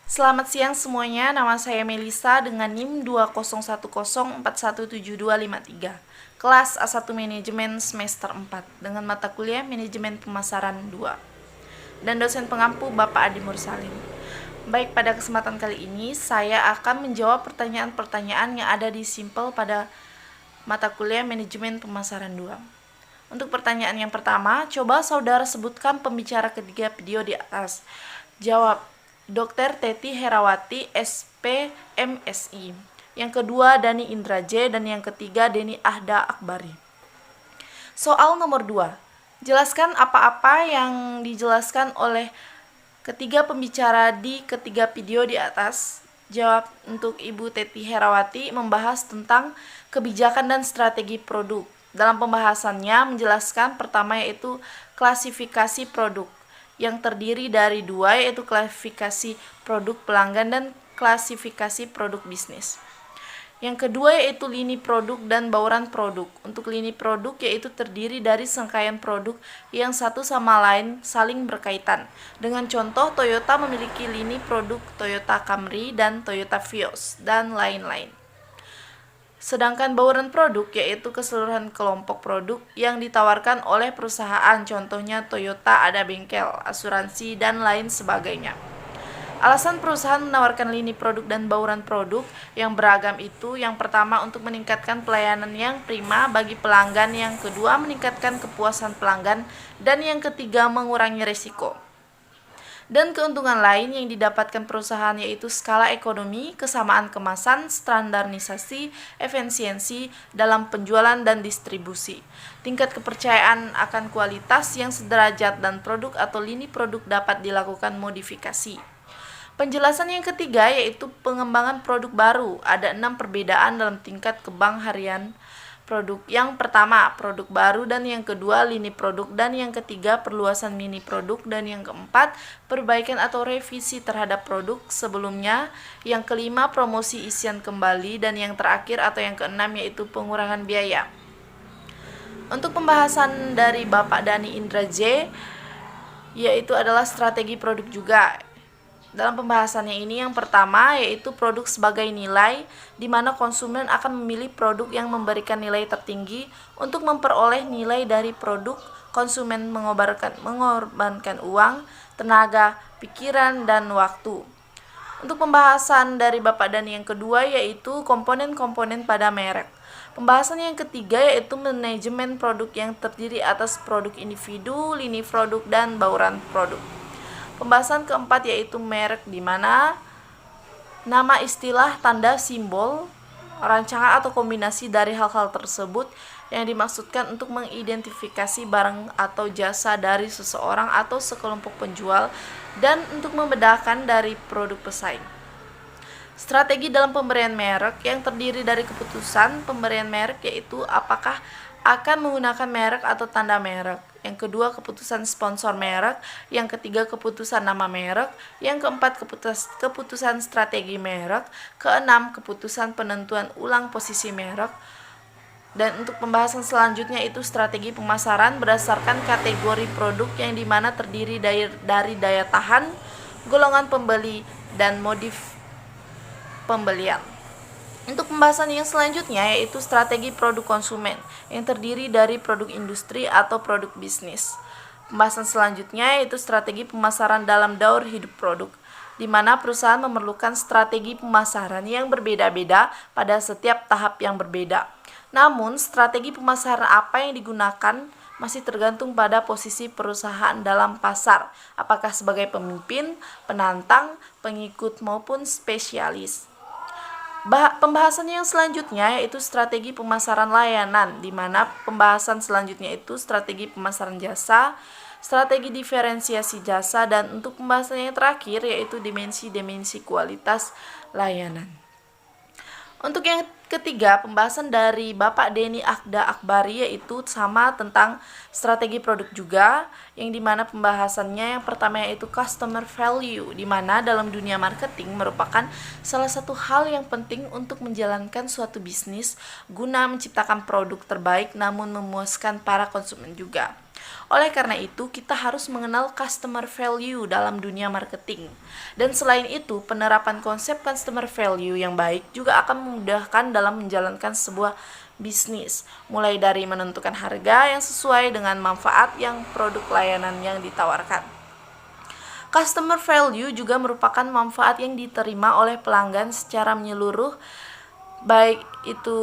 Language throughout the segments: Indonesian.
Selamat siang semuanya, nama saya Melisa dengan NIM 20104172253. Kelas A1 Manajemen semester 4 dengan mata kuliah Manajemen Pemasaran 2. Dan dosen pengampu Bapak Adi Mursalim. Baik, pada kesempatan kali ini saya akan menjawab pertanyaan-pertanyaan yang ada di Simpel pada mata kuliah Manajemen Pemasaran 2. Untuk pertanyaan yang pertama, coba saudara sebutkan pembicara ketiga video di atas. Jawab, Dr. Teti Herawati, SP, MSI. Yang kedua, Dani Indra J. Dan yang ketiga, Deni Ahda Akbari. Soal nomor 2. Jelaskan apa-apa yang dijelaskan oleh ketiga pembicara di ketiga video di atas. Jawab, untuk Ibu Teti Herawati membahas tentang kebijakan dan strategi produk. Dalam pembahasannya menjelaskan pertama yaitu klasifikasi produk yang terdiri dari dua, yaitu klasifikasi produk pelanggan dan klasifikasi produk bisnis. Yang kedua yaitu lini produk dan bauran produk. Untuk lini produk yaitu terdiri dari serangkaian produk yang satu sama lain saling berkaitan. Dengan contoh, Toyota memiliki lini produk Toyota Camry dan Toyota Vios dan lain-lain. Sedangkan bauran produk yaitu keseluruhan kelompok produk yang ditawarkan oleh perusahaan, contohnya Toyota ada bengkel, asuransi, dan lain sebagainya. Alasan perusahaan menawarkan lini produk dan bauran produk yang beragam itu, yang pertama untuk meningkatkan pelayanan yang prima bagi pelanggan, yang kedua meningkatkan kepuasan pelanggan, dan yang ketiga mengurangi risiko. Dan keuntungan lain yang didapatkan perusahaan yaitu skala ekonomi, kesamaan kemasan, standarisasi, efisiensi dalam penjualan dan distribusi. Tingkat kepercayaan akan kualitas yang sederajat dan produk atau lini produk dapat dilakukan modifikasi. Penjelasan yang ketiga yaitu pengembangan produk baru. Ada 6 perbedaan dalam tingkat kembang harian produk. Yang pertama, produk baru, dan yang kedua, lini produk, dan yang ketiga, perluasan mini produk, dan yang keempat, perbaikan atau revisi terhadap produk sebelumnya, yang kelima, promosi isian kembali, dan yang terakhir atau yang keenam yaitu pengurangan biaya. Untuk pembahasan dari Bapak Dani Indra J, yaitu adalah strategi produk juga. Dalam pembahasannya ini yang pertama yaitu produk sebagai nilai, di mana konsumen akan memilih produk yang memberikan nilai tertinggi. Untuk memperoleh nilai dari produk, konsumen mengorbankan uang, tenaga, pikiran, dan waktu. Untuk pembahasan dari Bapak Dani yang kedua yaitu komponen-komponen pada merek. Pembahasan yang ketiga yaitu manajemen produk yang terdiri atas produk individu, lini produk, dan bauran produk. Pembahasan keempat yaitu merek, di mana nama, istilah, tanda, simbol, rancangan atau kombinasi dari hal-hal tersebut yang dimaksudkan untuk mengidentifikasi barang atau jasa dari seseorang atau sekelompok penjual dan untuk membedakan dari produk pesaing. Strategi dalam pemberian merek yang terdiri dari keputusan pemberian merek yaitu apakah akan menggunakan merek atau tanda merek. Yang kedua, keputusan sponsor merek. Yang ketiga, keputusan nama merek. Yang keempat, keputusan strategi merek. Keenam, keputusan penentuan ulang posisi merek. Dan untuk pembahasan selanjutnya itu strategi pemasaran berdasarkan kategori produk yang dimana terdiri dari daya tahan, golongan pembeli, dan modif pembelian. Untuk pembahasan yang selanjutnya yaitu strategi produk konsumen yang terdiri dari produk industri atau produk bisnis. Pembahasan selanjutnya yaitu strategi pemasaran dalam daur hidup produk, di mana perusahaan memerlukan strategi pemasaran yang berbeda-beda pada setiap tahap yang berbeda. Namun, strategi pemasaran apa yang digunakan masih tergantung pada posisi perusahaan dalam pasar, apakah sebagai pemimpin, penantang, pengikut, maupun spesialis. Pembahasan yang selanjutnya yaitu strategi pemasaran layanan, di mana pembahasan selanjutnya itu strategi pemasaran jasa, strategi diferensiasi jasa, dan untuk pembahasan yang terakhir yaitu dimensi-dimensi kualitas layanan. Untuk yang ketiga, pembahasan dari Bapak Deni Ahda Akbari yaitu sama tentang strategi produk juga, yang dimana pembahasannya yang pertama yaitu customer value, dimana dalam dunia marketing merupakan salah satu hal yang penting untuk menjalankan suatu bisnis guna menciptakan produk terbaik namun memuaskan para konsumen juga. Oleh karena itu, kita harus mengenal customer value dalam dunia marketing. Dan selain itu, penerapan konsep customer value yang baik juga akan memudahkan dalam menjalankan sebuah bisnis, mulai dari menentukan harga yang sesuai dengan manfaat yang produk layanan yang ditawarkan. Customer value juga merupakan manfaat yang diterima oleh pelanggan secara menyeluruh, baik itu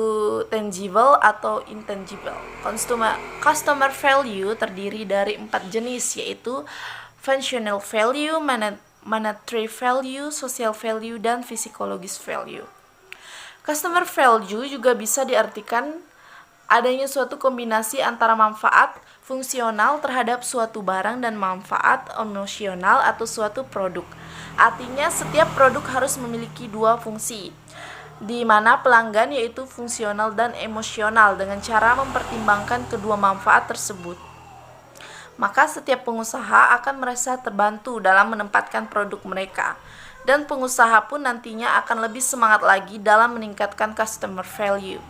tangible atau intangible. Customer value terdiri dari 4 jenis, yaitu functional value, monetary value, social value, dan physiologis value. Customer value juga bisa diartikan adanya suatu kombinasi antara manfaat fungsional terhadap suatu barang dan manfaat emosional atau suatu produk. Artinya setiap produk harus memiliki dua fungsi, di mana pelanggan yaitu fungsional dan emosional dengan cara mempertimbangkan kedua manfaat tersebut. Maka setiap pengusaha akan merasa terbantu dalam menempatkan produk mereka, dan pengusaha pun nantinya akan lebih semangat lagi dalam meningkatkan customer value.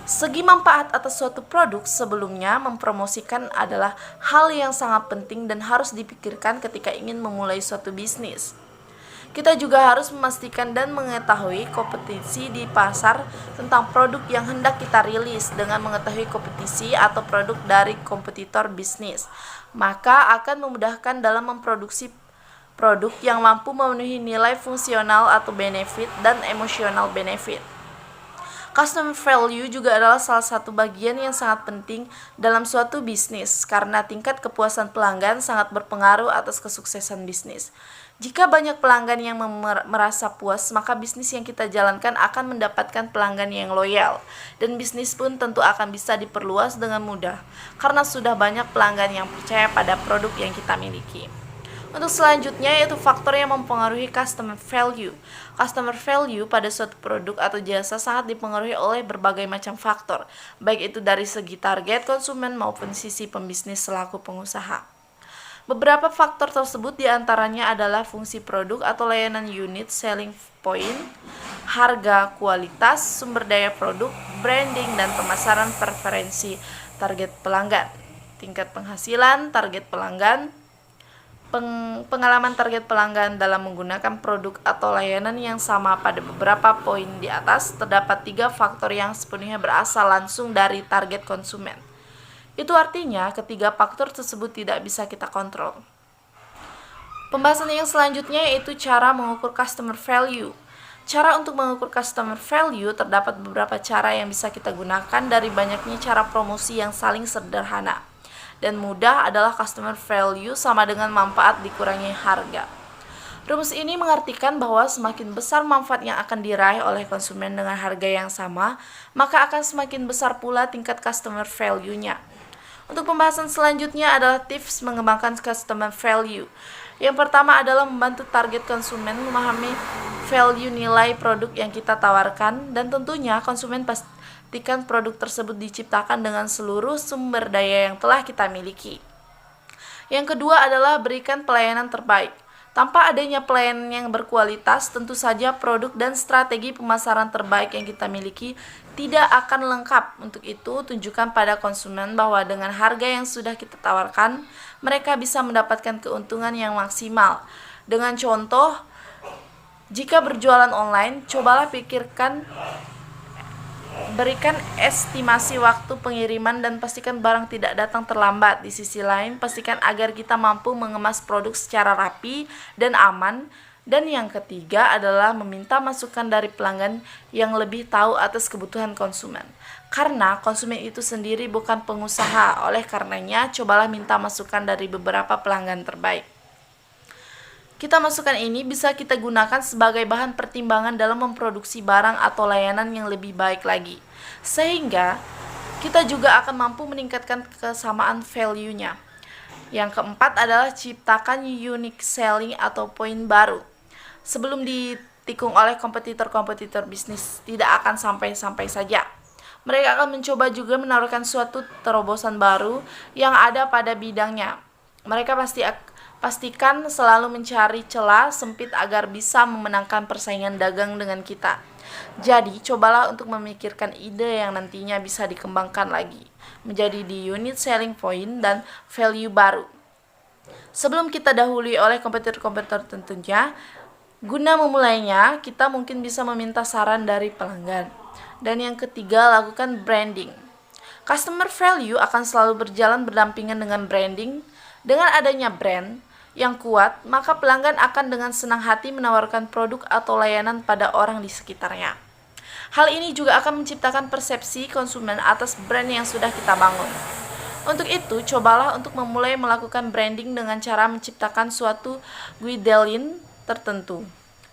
Segi manfaat atas suatu produk sebelumnya mempromosikan adalah hal yang sangat penting dan harus dipikirkan ketika ingin memulai suatu bisnis. Kita juga harus memastikan dan mengetahui kompetisi di pasar tentang produk yang hendak kita rilis. Dengan mengetahui kompetisi atau produk dari kompetitor bisnis, maka akan memudahkan dalam memproduksi produk yang mampu memenuhi nilai fungsional atau benefit dan emosional benefit. Customer value juga adalah salah satu bagian yang sangat penting dalam suatu bisnis, karena tingkat kepuasan pelanggan sangat berpengaruh atas kesuksesan bisnis. Jika banyak pelanggan yang merasa puas, maka bisnis yang kita jalankan akan mendapatkan pelanggan yang loyal, dan bisnis pun tentu akan bisa diperluas dengan mudah, karena sudah banyak pelanggan yang percaya pada produk yang kita miliki. Untuk selanjutnya yaitu faktor yang mempengaruhi customer value. Customer value pada suatu produk atau jasa sangat dipengaruhi oleh berbagai macam faktor, baik itu dari segi target konsumen maupun sisi pembisnis selaku pengusaha. Beberapa faktor tersebut diantaranya adalah fungsi produk atau layanan unit selling point, harga, kualitas, sumber daya produk, branding, dan pemasaran preferensi target pelanggan, tingkat penghasilan target pelanggan, pengalaman target pelanggan dalam menggunakan produk atau layanan yang sama. Pada beberapa poin di atas terdapat 3 faktor yang sepenuhnya berasal langsung dari target konsumen. Itu artinya ketiga faktor tersebut tidak bisa kita kontrol. Pembahasan yang selanjutnya yaitu cara mengukur customer value. Cara untuk mengukur customer value terdapat beberapa cara yang bisa kita gunakan. Dari banyaknya cara promosi yang saling sederhana dan mudah adalah customer value sama dengan manfaat dikurangi harga. Rumus ini mengartikan bahwa semakin besar manfaat yang akan diraih oleh konsumen dengan harga yang sama, maka akan semakin besar pula tingkat customer value-nya. Untuk pembahasan selanjutnya adalah tips mengembangkan customer value. Yang pertama adalah membantu target konsumen memahami value nilai produk yang kita tawarkan, dan tentunya konsumen pastikan produk tersebut diciptakan dengan seluruh sumber daya yang telah kita miliki. Yang kedua adalah berikan pelayanan terbaik. Tanpa adanya pelayanan yang berkualitas, tentu saja produk dan strategi pemasaran terbaik yang kita miliki tidak akan lengkap. Untuk itu, tunjukkan pada konsumen bahwa dengan harga yang sudah kita tawarkan, mereka bisa mendapatkan keuntungan yang maksimal. Dengan contoh, jika berjualan online, cobalah berikan estimasi waktu pengiriman dan pastikan barang tidak datang terlambat. Di sisi lain, pastikan agar kita mampu mengemas produk secara rapi dan aman. Dan yang ketiga adalah meminta masukan dari pelanggan yang lebih tahu atas kebutuhan konsumen. Karena konsumen itu sendiri bukan pengusaha, oleh karenanya cobalah minta masukan dari beberapa pelanggan terbaik. Masukan ini bisa kita gunakan sebagai bahan pertimbangan dalam memproduksi barang atau layanan yang lebih baik lagi, sehingga kita juga akan mampu meningkatkan kesamaan value-nya. Yang keempat adalah ciptakan unique selling atau poin baru. Sebelum ditikung oleh kompetitor-kompetitor bisnis, tidak akan sampai-sampai saja. Mereka akan mencoba juga menawarkan suatu terobosan baru yang ada pada bidangnya. Mereka pastikan selalu mencari celah sempit agar bisa memenangkan persaingan dagang dengan kita. Jadi, cobalah untuk memikirkan ide yang nantinya bisa dikembangkan lagi. menjadi di unit selling point dan value baru. Sebelum kita dahului oleh kompetitor-kompetitor tentunya, guna memulainya, kita mungkin bisa meminta saran dari pelanggan. Dan yang ketiga, lakukan branding. Customer value akan selalu berjalan berdampingan dengan branding. Dengan adanya brand yang kuat, maka pelanggan akan dengan senang hati menawarkan produk atau layanan pada orang di sekitarnya. Hal ini juga akan menciptakan persepsi konsumen atas brand yang sudah kita bangun. Untuk itu, cobalah untuk memulai melakukan branding dengan cara menciptakan suatu guideline tertentu.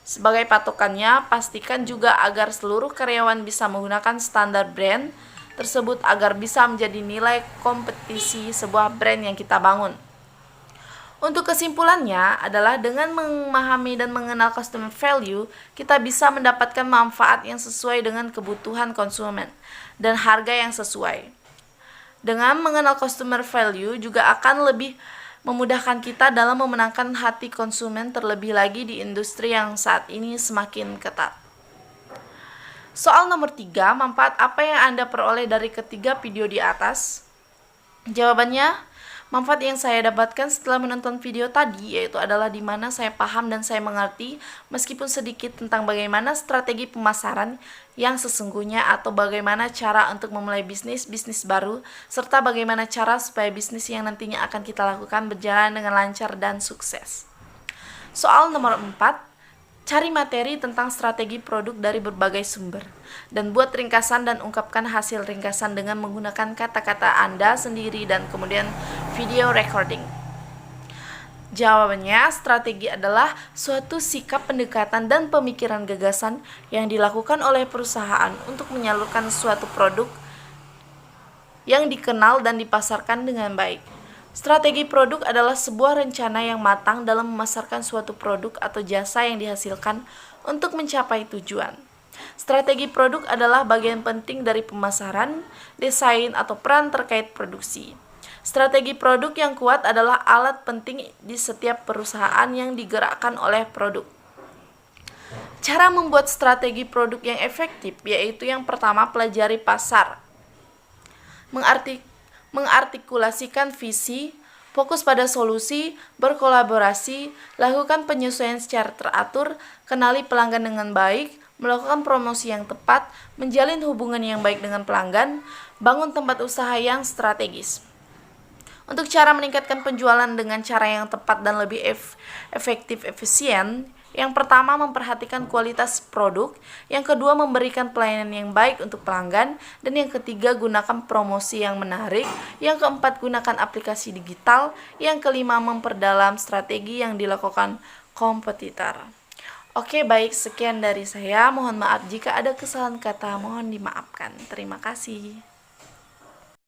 Sebagai patokannya, pastikan juga agar seluruh karyawan bisa menggunakan standar brand tersebut agar bisa menjadi nilai kompetisi sebuah brand yang kita bangun. Untuk kesimpulannya adalah dengan memahami dan mengenal customer value, kita bisa mendapatkan manfaat yang sesuai dengan kebutuhan konsumen dan harga yang sesuai. Dengan mengenal customer value juga akan lebih memudahkan kita dalam memenangkan hati konsumen, terlebih lagi di industri yang saat ini semakin ketat. Soal nomor 3, manfaat apa yang Anda peroleh dari ketiga video di atas? Jawabannya, manfaat yang saya dapatkan setelah menonton video tadi yaitu adalah di mana saya paham dan saya mengerti meskipun sedikit tentang bagaimana strategi pemasaran yang sesungguhnya atau bagaimana cara untuk memulai bisnis baru serta bagaimana cara supaya bisnis yang nantinya akan kita lakukan berjalan dengan lancar dan sukses. Soal nomor 4, cari materi tentang strategi produk dari berbagai sumber dan buat ringkasan dan ungkapkan hasil ringkasan dengan menggunakan kata-kata Anda sendiri dan kemudian video recording. Jawabannya, strategi adalah suatu sikap pendekatan dan pemikiran gagasan yang dilakukan oleh perusahaan untuk menyalurkan suatu produk yang dikenal dan dipasarkan dengan baik. Strategi produk adalah sebuah rencana yang matang dalam memasarkan suatu produk atau jasa yang dihasilkan untuk mencapai tujuan. Strategi produk adalah bagian penting dari pemasaran, desain, atau peran terkait produksi. Strategi produk yang kuat adalah alat penting di setiap perusahaan yang digerakkan oleh produk. Cara membuat strategi produk yang efektif yaitu yang pertama, pelajari pasar. Mengartikulasikan visi, fokus pada solusi, berkolaborasi, lakukan penyesuaian secara teratur, kenali pelanggan dengan baik, melakukan promosi yang tepat, menjalin hubungan yang baik dengan pelanggan, bangun tempat usaha yang strategis. Untuk cara meningkatkan penjualan dengan cara yang tepat dan lebih efektif efisien, yang pertama memperhatikan kualitas produk, yang kedua memberikan pelayanan yang baik untuk pelanggan, dan yang ketiga gunakan promosi yang menarik, yang keempat gunakan aplikasi digital, yang kelima memperdalam strategi yang dilakukan kompetitor. Oke, baik, sekian dari saya. Mohon maaf jika ada kesalahan kata, mohon dimaafkan. Terima kasih.